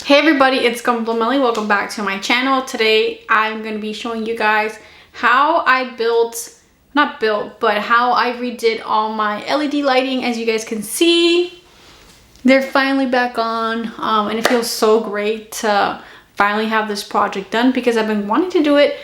Hey everybody, it's Gunpla. Welcome back to my channel. Today I'm going to be showing you guys how I how I redid all my LED lighting. As you guys can see, they're finally back on, and it feels so great to finally have this project done because I've been wanting to do it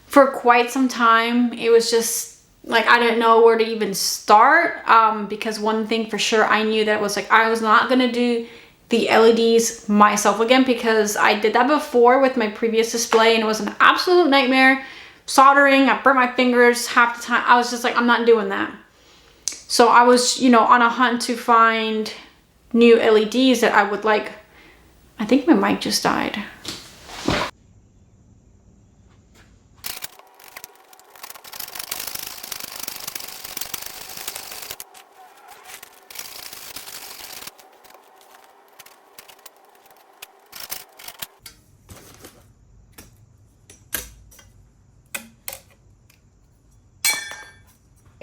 for quite some time. It was just like I didn't know where to even start, because one thing for sure I knew that was like I was not going to do the LEDs myself again because I did that before with my previous display and it was an absolute nightmare. Soldering, I burnt my fingers half the time. I was just like, I'm not doing that. So I was, on a hunt to find new LEDs that I would like. I think my mic just died.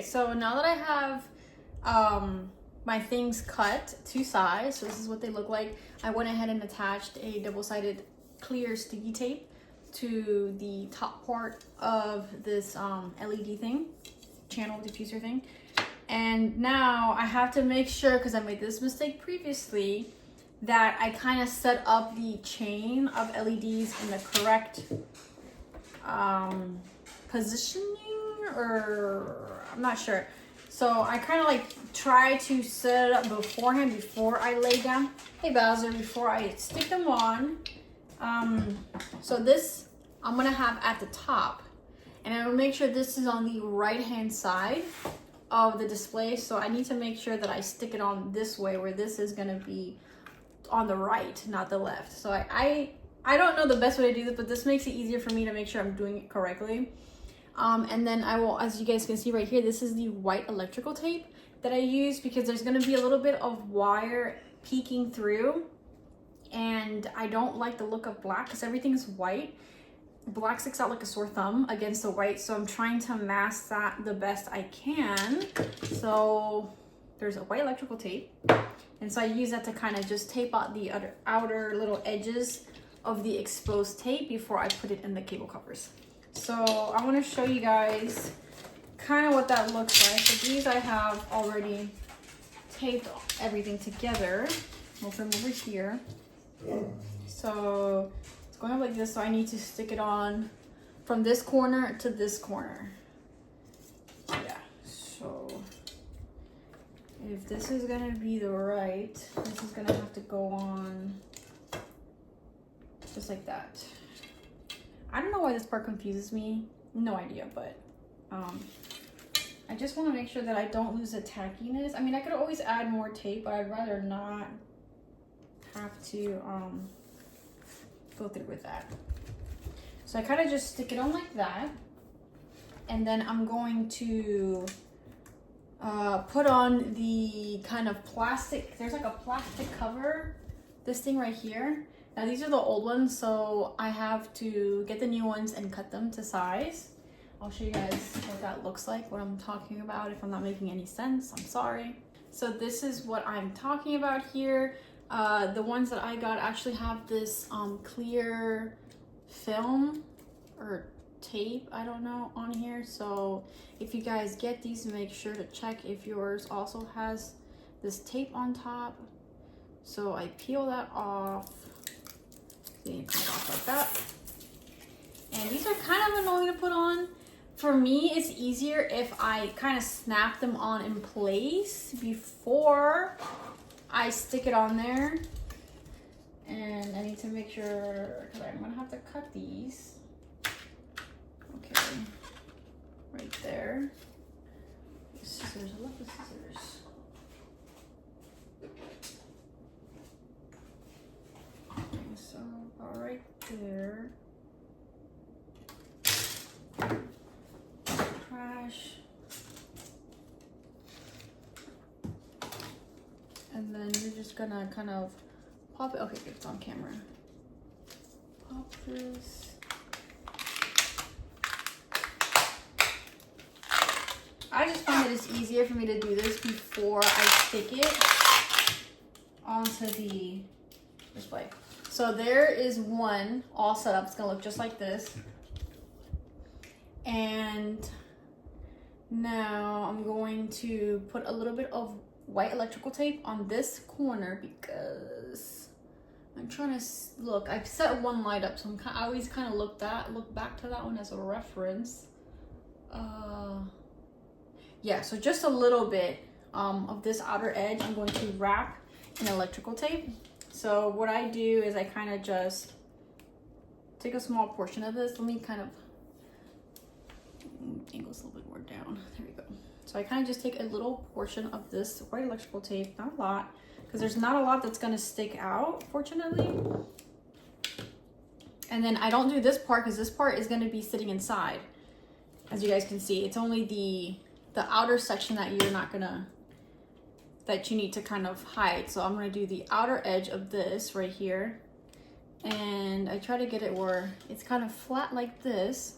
So now that I have my things cut to size, so this is what they look like, I went ahead and attached a double-sided clear sticky tape to the top part of this LED thing, channel diffuser thing. And now I have to make sure, because I made this mistake previously, that I kind of set up the chain of LEDs in the correct positioning, or I'm not sure. So I kind of like try to set it up beforehand before I lay down. Hey Bowser, before I stick them on. So this I'm gonna have at the top, and I will make sure this is on the right hand side of the display. So I need to make sure that I stick it on this way, where this is gonna be on the right, not the left. So I don't know the best way to do this, but this makes it easier for me to make sure I'm doing it correctly. And then I will, as you guys can see right here, this is the white electrical tape that I use because there's going to be a little bit of wire peeking through, and I don't like the look of black because everything's white. Black sticks out like a sore thumb against the white, so I'm trying to mask that the best I can. So there's a white electrical tape, and so I use that to kind of just tape out the outer little edges of the exposed tape before I put it in the cable covers. So I want to show you guys kind of what that looks like. So these I have already taped everything together. We'll put them over here. So it's going up like this. So I need to stick it on from this corner to this corner. Yeah. So if this is going to be the right, this is going to have to go on just like that. I don't know why this part confuses me. No idea, but I just want to make sure that I don't lose the tackiness. I mean, I could always add more tape, but I'd rather not have to go through with that. So I kind of just stick it on like that. And then I'm going to put on the kind of plastic. There's like a plastic cover, this thing right here. Now these are the old ones, so I have to get the new ones and cut them to size. I'll show you guys what that looks like, what I'm talking about. If I'm not making any sense, I'm sorry. So this is what I'm talking about here. The ones that I got actually have this clear film or tape, I don't know, on here. So if you guys get these, make sure to check if yours also has this tape on top. So I peel that off. It comes off like that. And these are kind of annoying to put on. For me, it's easier if I kind of snap them on in place before I stick it on there. And I need to make sure, because I'm gonna have to cut these. Okay, right there. Scissors, I love the scissors. So about right there. Trash. And then you're just gonna kind of pop it. Okay, it's on camera. Pop this. I just find that it's easier for me to do this before I stick it onto the display. So there is one all set up. It's gonna look just like this. And now I'm going to put a little bit of white electrical tape on this corner because I'm trying to look. I've set one light up, so I always kind of look back to that one as a reference. Yeah, so just a little bit of this outer edge I'm going to wrap in electrical tape. So what I do is I kind of just take a small portion of this. Let me kind of angle this a little bit more down. There we go. So I kind of just take a little portion of this white electrical tape, not a lot, because there's not a lot that's going to stick out, fortunately. And then I don't do this part because this part is going to be sitting inside. As you guys can see, it's only the outer section that you need to kind of hide. So I'm going to do the outer edge of this right here. And I try to get it where it's kind of flat like this.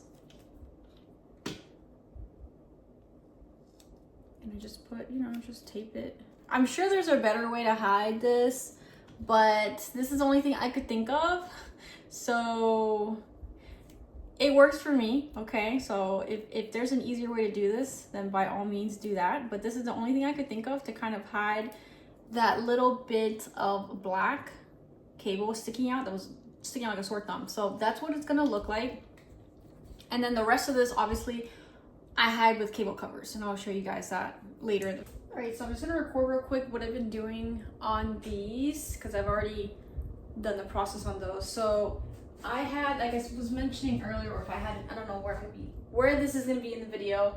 And I just put, just tape it. I'm sure there's a better way to hide this, but this is the only thing I could think of. So it works for me, okay? So if there's an easier way to do this, then by all means do that. But this is the only thing I could think of to kind of hide that little bit of black cable sticking out that was sticking out like a sore thumb. So that's what it's gonna look like. And then the rest of this, obviously, I hide with cable covers, and I'll show you guys that later. All right, so I'm just gonna record real quick what I've been doing on these because I've already done the process on those. So I had, like I was mentioning earlier, or if I hadn't, I don't know where this is gonna be in the video.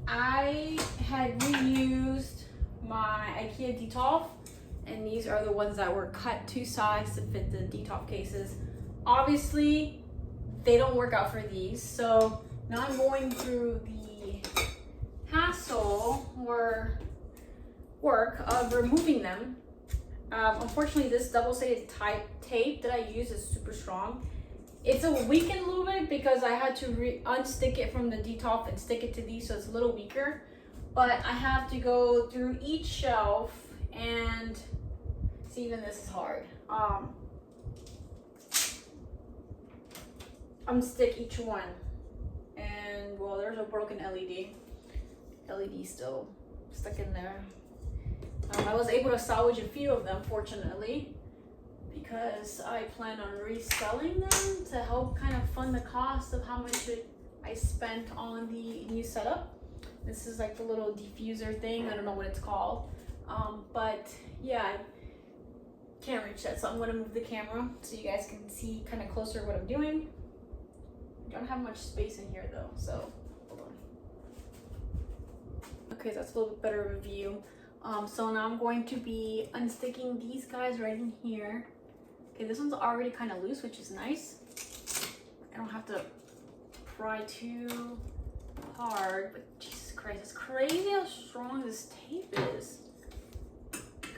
I had reused my IKEA Detolf, and these are the ones that were cut to size to fit the Detolf cases. Obviously, they don't work out for these, so now I'm going through the hassle or work of removing them. Unfortunately, this double-sided tape that I use is super strong. It's weakened a little bit because I had to unstick it from the Detolf and stick it to these, so it's a little weaker. But I have to go through each shelf and see, even this is hard. Unstick each one. And well, there's a broken LED still stuck in there. I was able to salvage a few of them, fortunately, because I plan on reselling them to help kind of fund the cost of how much I spent on the new setup. This is like the little diffuser thing. I don't know what it's called, but yeah, I can't reach that, so I'm going to move the camera so you guys can see kind of closer what I'm doing. I don't have much space in here though, so hold on. Okay, so that's a little bit better of a view. So now I'm going to be unsticking these guys right in here. Okay, this one's already kind of loose, which is nice. I don't have to pry too hard, but Jesus Christ, it's crazy how strong this tape is.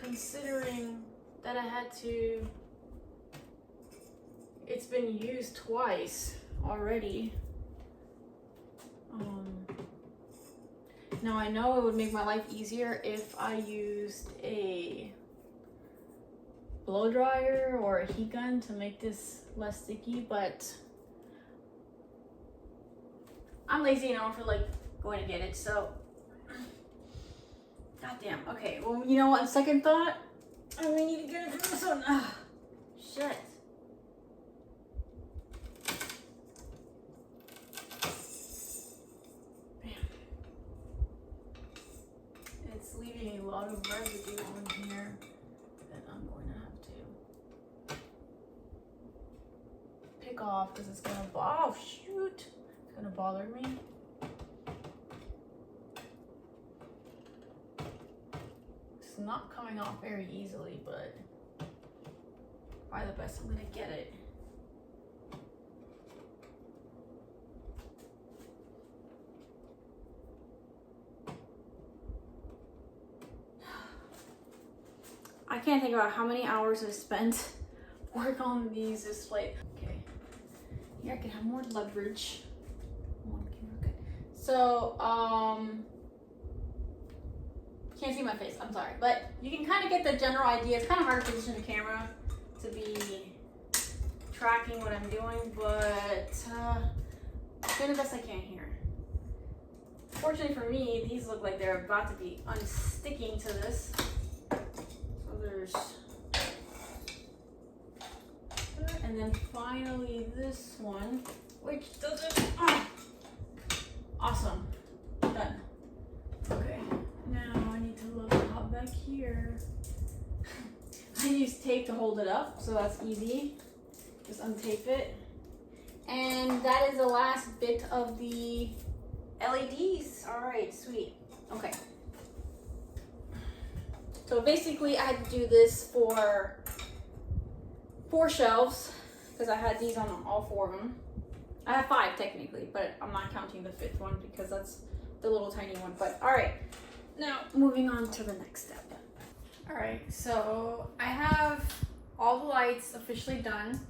Considering that it's been used twice already. Now I know it would make my life easier if I used a blow dryer or a heat gun to make this less sticky, but I'm lazy and I don't feel like going to get it, so goddamn. Okay, well, you know what, on second thought, I really need to get it from this one. Ugh, shit. A lot of residue on here that I'm going to have to pick off because it's gonna it's gonna bother me. It's not coming off very easily, but by the best I'm gonna get it. I can't think about how many hours I've spent work on these displays. Okay, here I can have more leverage. So, can't see my face, I'm sorry. But you can kind of get the general idea. It's kind of hard to position the camera to be tracking what I'm doing, but doing the best I can here. Fortunately for me, these look like they're about to be unsticking to this. So there's, and then finally this one, which doesn't, awesome, done. Okay, now I need to look out back here. I use tape to hold it up, so that's easy. Just untape it. And that is the last bit of the LEDs. All right, sweet. Okay. So basically I had to do this for 4 shelves because I had these on all 4 of them. I have 5 technically, but I'm not counting the 5th one because that's the little tiny one. But all right, now moving on to the next step. All right, so I have all the lights officially done.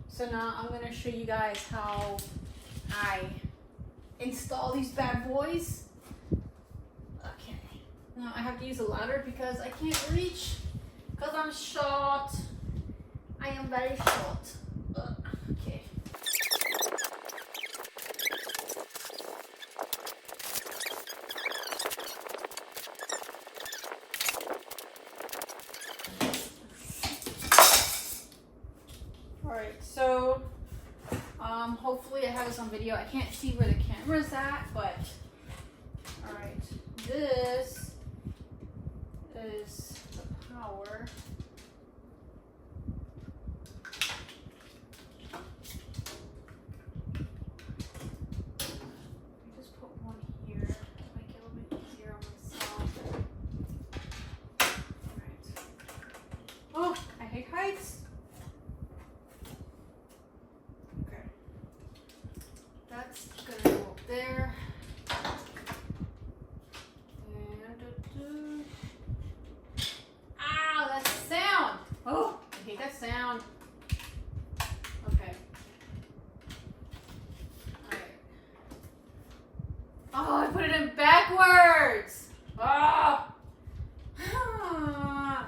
So now I'm gonna show you guys how I install these bad boys. Okay, now I have to use a ladder because I can't reach because I'm short. I am very short. Okay. Alright, so hopefully I have this on video. I can't see where the camera's at, but alright, this is the power. Just put one here to make it a little bit easier on myself. Alright. Oh, I hate heights. That's gonna go up there. And ow, that sound! Oh, I hate that sound. Okay. Alright. Oh, I put it in backwards! Oh! God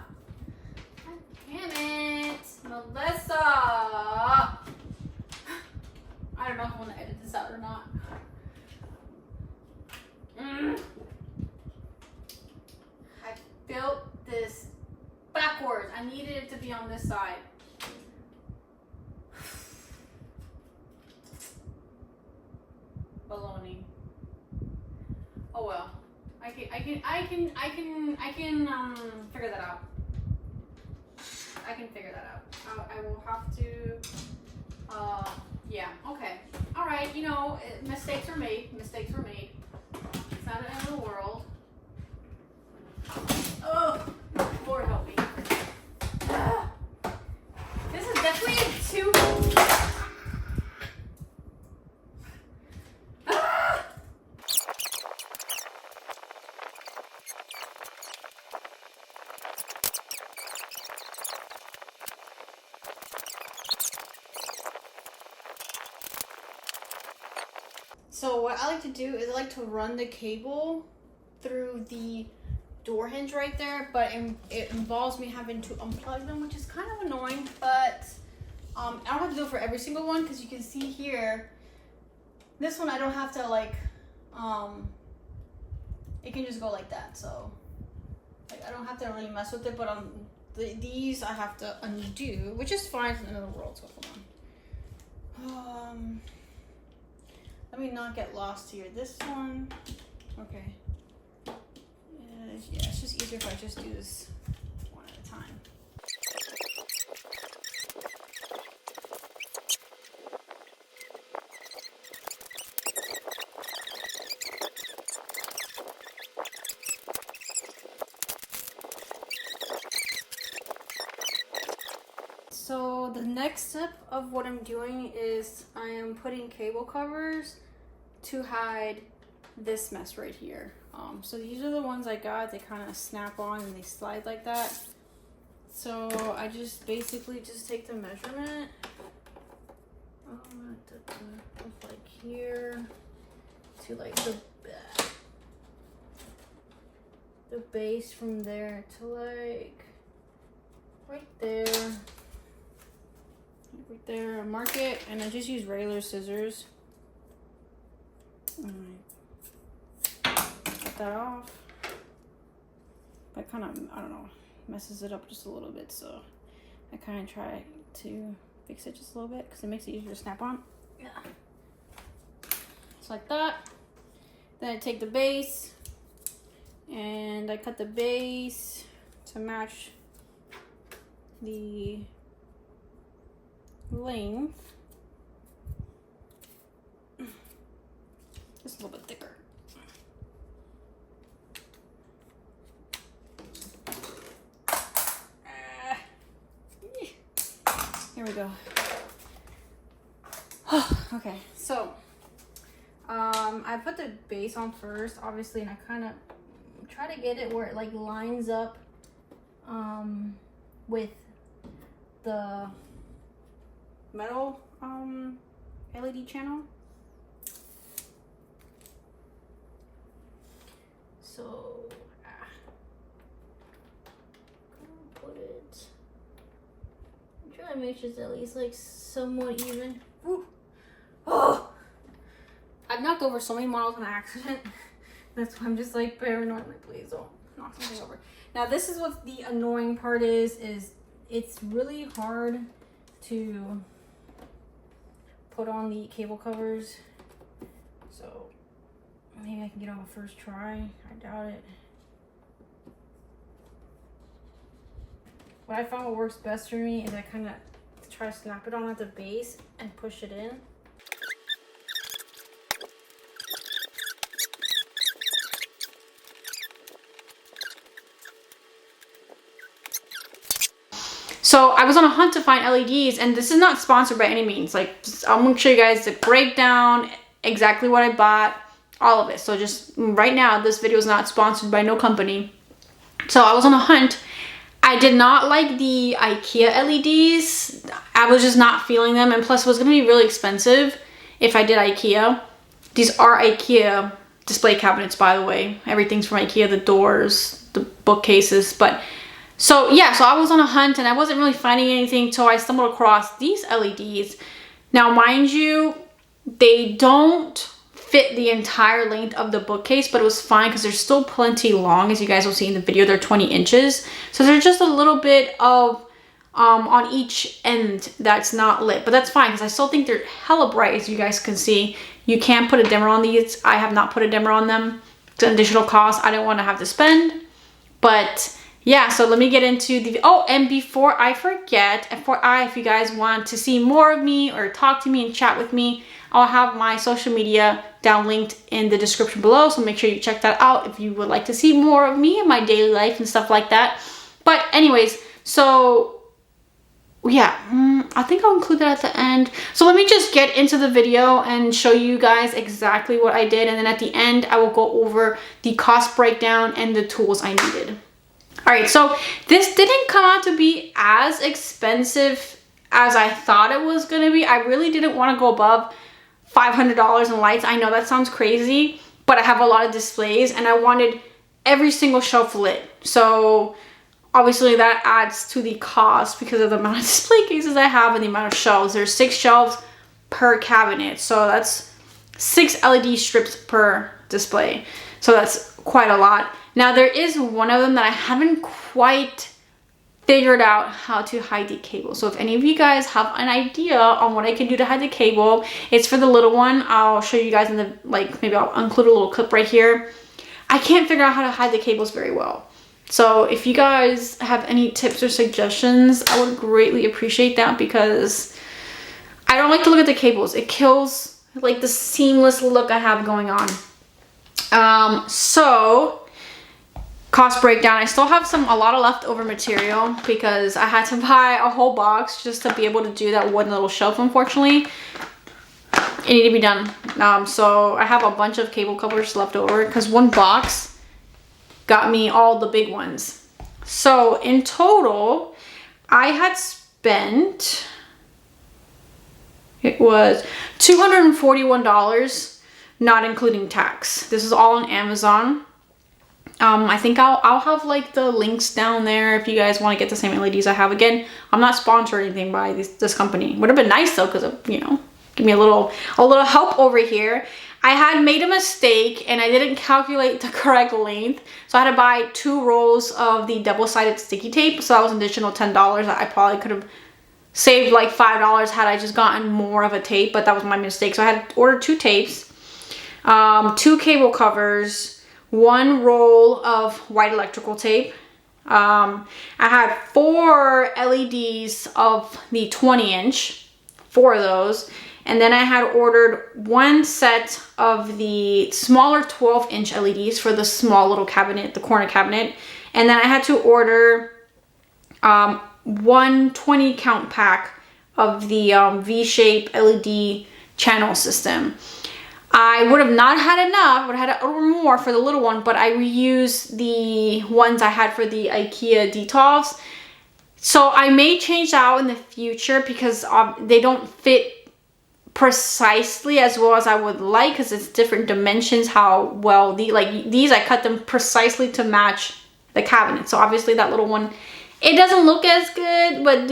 damn it! Melissa! I don't know if I want to edit this out or not. I built this backwards. I needed it to be on this side. Baloney. Oh well. I can figure that out. I can figure that out. I will have to. Yeah, okay. All right, you know, mistakes are made. Mistakes were made. It's not the end of the world. Oh, Lord help me. This is definitely too... So what I like to do is I like to run the cable through the door hinge right there, but it involves me having to unplug them, which is kind of annoying, but I don't have to do it for every single one because you can see here, this one I don't have to like, it can just go like that, so like I don't have to really mess with it, but on these I have to undo, which is fine, it's the end of the world, so hold on. Let me not get lost here. This one, okay. Yeah, it's just easier if I just do this one at a time. So the next step of what I'm doing is I am putting cable covers to hide this mess right here. So these are the ones I got. They kind of snap on and they slide like that. So I just basically just take the measurement of like here to like the base from there to like right there. there, mark it, and I just use regular scissors. Cut that off. But kind of, I don't know, messes it up just a little bit, so I kind of try to fix it just a little bit because it makes it easier to snap on. Yeah. Just like that. Then I take the base and I cut the base to match the length. Just a little bit thicker. Here we go. Okay, so I put the base on first, obviously, and I kind of try to get it where it like lines up with the metal LED channel. So put it. Try to make sure it's at least like somewhat even. Woo. Oh, I've knocked over so many models on accident. That's why I'm just like paranoid. Like, please don't knock something over. Now this is what the annoying part is it's really hard to put on the cable covers. So maybe I can get on the first try. I doubt it. What I found what works best for me is I kind of try to snap it on at the base and push it in. So I was on a hunt to find LEDs, and this is not sponsored by any means. Like, I'm gonna show you guys the breakdown, exactly what I bought, all of it. So just right now, this video is not sponsored by no company. So I was on a hunt. I did not like the IKEA LEDs. I was just not feeling them, and plus it was gonna be really expensive if I did IKEA. These are IKEA display cabinets, by the way. Everything's from IKEA, the doors, the bookcases, but so yeah, so I was on a hunt and I wasn't really finding anything, so I stumbled across these LEDs. Now, mind you, they don't fit the entire length of the bookcase, but it was fine because they're still plenty long. As you guys will see in the video, they're 20 inches. So there's just a little bit of on each end that's not lit, but that's fine because I still think they're hella bright. As you guys can see, you can put a dimmer on these. I have not put a dimmer on them. It's an additional cost I didn't want to have to spend, but yeah, so let me get into the, oh, and before I forget, if you guys want to see more of me or talk to me and chat with me, I'll have my social media down linked in the description below, so make sure you check that out if you would like to see more of me and my daily life and stuff like that. But anyways, so yeah, I think I'll include that at the end. So let me just get into the video and show you guys exactly what I did, and then at the end I will go over the cost breakdown and the tools I needed. All right, so this didn't come out to be as expensive as I thought it was gonna be. I really didn't want to go above $500 in lights. I know that sounds crazy, but I have a lot of displays and I wanted every single shelf lit. So obviously that adds to the cost because of the amount of display cases I have and the amount of shelves. There's 6 shelves per cabinet, so that's 6 LED strips per display. So that's quite a lot. Now there is one of them that I haven't quite figured out how to hide the cable. So if any of you guys have an idea on what I can do to hide the cable, it's for the little one. I'll show you guys in the, like, maybe I'll include a little clip right here. I can't figure out how to hide the cables very well. So if you guys have any tips or suggestions, I would greatly appreciate that because I don't like to look at the cables. It kills like the seamless look I have going on. So cost breakdown, I still have a lot of leftover material because I had to buy a whole box just to be able to do that one little shelf. Unfortunately, it needed to be done. So I have a bunch of cable covers left over because one box got me all the big ones. So in total, I had spent, it was $241, not including tax. This is all on Amazon. I think I'll have like the links down there if you guys want to get the same LEDs I have. Again, I'm not sponsored or anything by this company. Would have been nice though, because you know, give me a little help over here. I had made a mistake and I didn't calculate the correct length, so I had to buy 2 rolls of the double-sided sticky tape. So that was an additional $10. I probably could have saved like $5 had I just gotten more of a tape, but that was my mistake. So I had to order 2 tapes, 2 cable covers, 1 roll of white electrical tape. I had 4 LEDs of the 20-inch, 4 of those. And then I had ordered 1 set of the smaller 12-inch LEDs for the small little cabinet, the corner cabinet. And then I had to order 1 20 count pack of the V-shape LED channel system. I would have not had enough, I would have had to order more for the little one, but I reused the ones I had for the IKEA Detolfs. So I may change out in the future because they don't fit precisely as well as I would like, because it's different dimensions how well these I cut them precisely to match the cabinet. So obviously that little one, it doesn't look as good, but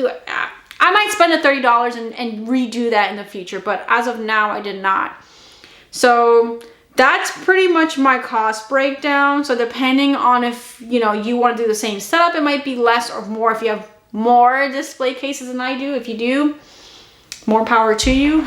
I might spend the $30 and redo that in the future, but as of now I did not. So that's pretty much my cost breakdown. So depending on if you know you want to do the same setup, it might be less or more if you have more display cases than I do. If you do, more power to you,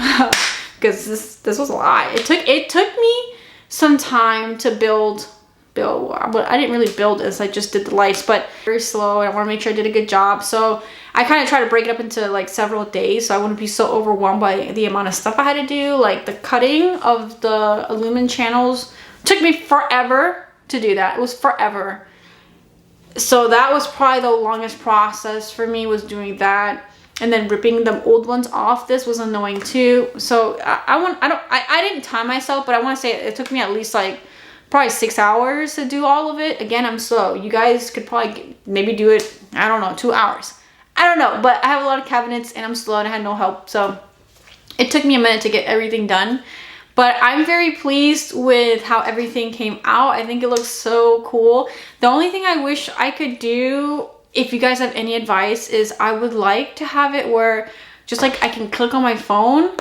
because this was a lot. It took me some time to build, but I didn't really build this. I just did the lights, but very slow. I want to make sure I did a good job. So I kind of try to break it up into like several days, so I wouldn't be so overwhelmed by the amount of stuff I had to do. Like the cutting of the aluminum channels took me forever to do that. It was forever. So that was probably the longest process for me, was doing that. And then ripping the old ones off, this was annoying too. So I didn't time myself, but I want to say it took me at least like probably 6 hours to do all of it. Again, I'm slow. You guys could probably maybe do it, I don't know, 2 hours. I don't know, but I have a lot of cabinets and I'm slow and I had no help. So it took me a minute to get everything done. But I'm very pleased with how everything came out. I think it looks so cool. The only thing I wish I could do, if you guys have any advice, is I would like to have it where just like I can click on my phone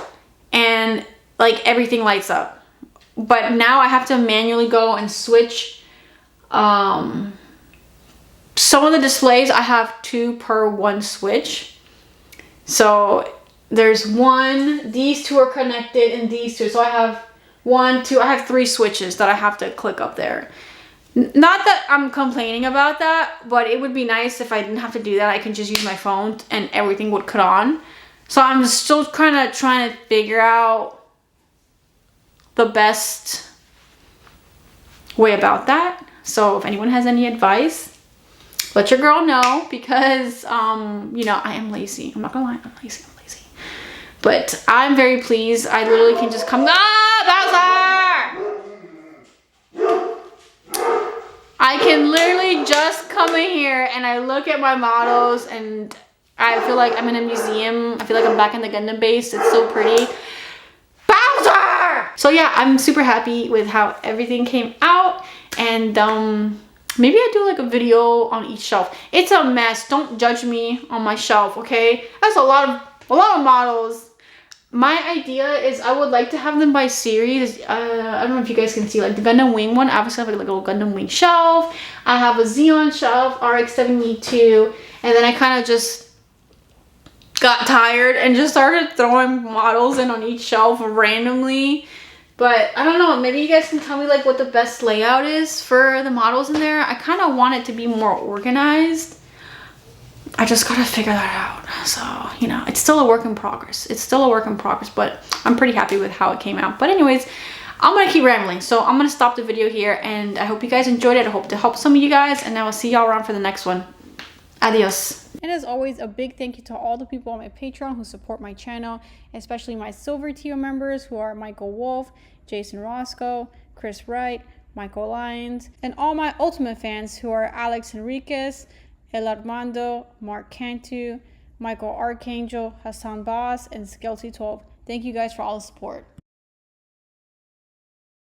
and like everything lights up. But now I have to manually go and switch. Some of the displays I have 2 per 1 switch. So there's 1, these 2 are connected, and these 2. So I have 1, 2, I have 3 switches that I have to click up there. Not that I'm complaining about that, but it would be nice if I didn't have to do that. I can just use my phone and everything would cut on. So I'm still kind of trying to figure out the best way about that. So if anyone has any advice, let your girl know, because you know, I am lazy. I'm not gonna lie, I'm lazy. But I'm very pleased. I literally can just come, Bowser! I can literally just come in here and I look at my models and I feel like I'm in a museum. I feel like I'm back in the Gundam base. It's so pretty. Bowser! So yeah, I'm super happy with how everything came out. And maybe I do like a video on each shelf. It's a mess. Don't judge me on my shelf, okay? That's a lot of models. My idea is I would like to have them by series. I don't know if you guys can see, like the Gundam Wing one. I obviously have like a little Gundam Wing shelf. I have a Xeon shelf, RX-72, and then I kind of just got tired and just started throwing models in on each shelf randomly. But I don't know, maybe you guys can tell me like what the best layout is for the models in there. I kind of want it to be more organized. I just gotta figure that out. So, you know, it's still a work in progress. But I'm pretty happy with how it came out. But anyways, I'm gonna keep rambling. So I'm gonna stop the video here, and I hope you guys enjoyed it. I hope to help some of you guys, and I will see y'all around for the next one. Adios. And as always, a big thank you to all the people on my Patreon who support my channel, especially my silver tier members, who are Michael Wolf, Jason Roscoe, Chris Wright, Michael Lyons, and all my ultimate fans, who are Alex Enriquez, El Armando, Mark Cantu, Michael Archangel, Hassan Boss, and Skelty12. Thank you guys for all the support.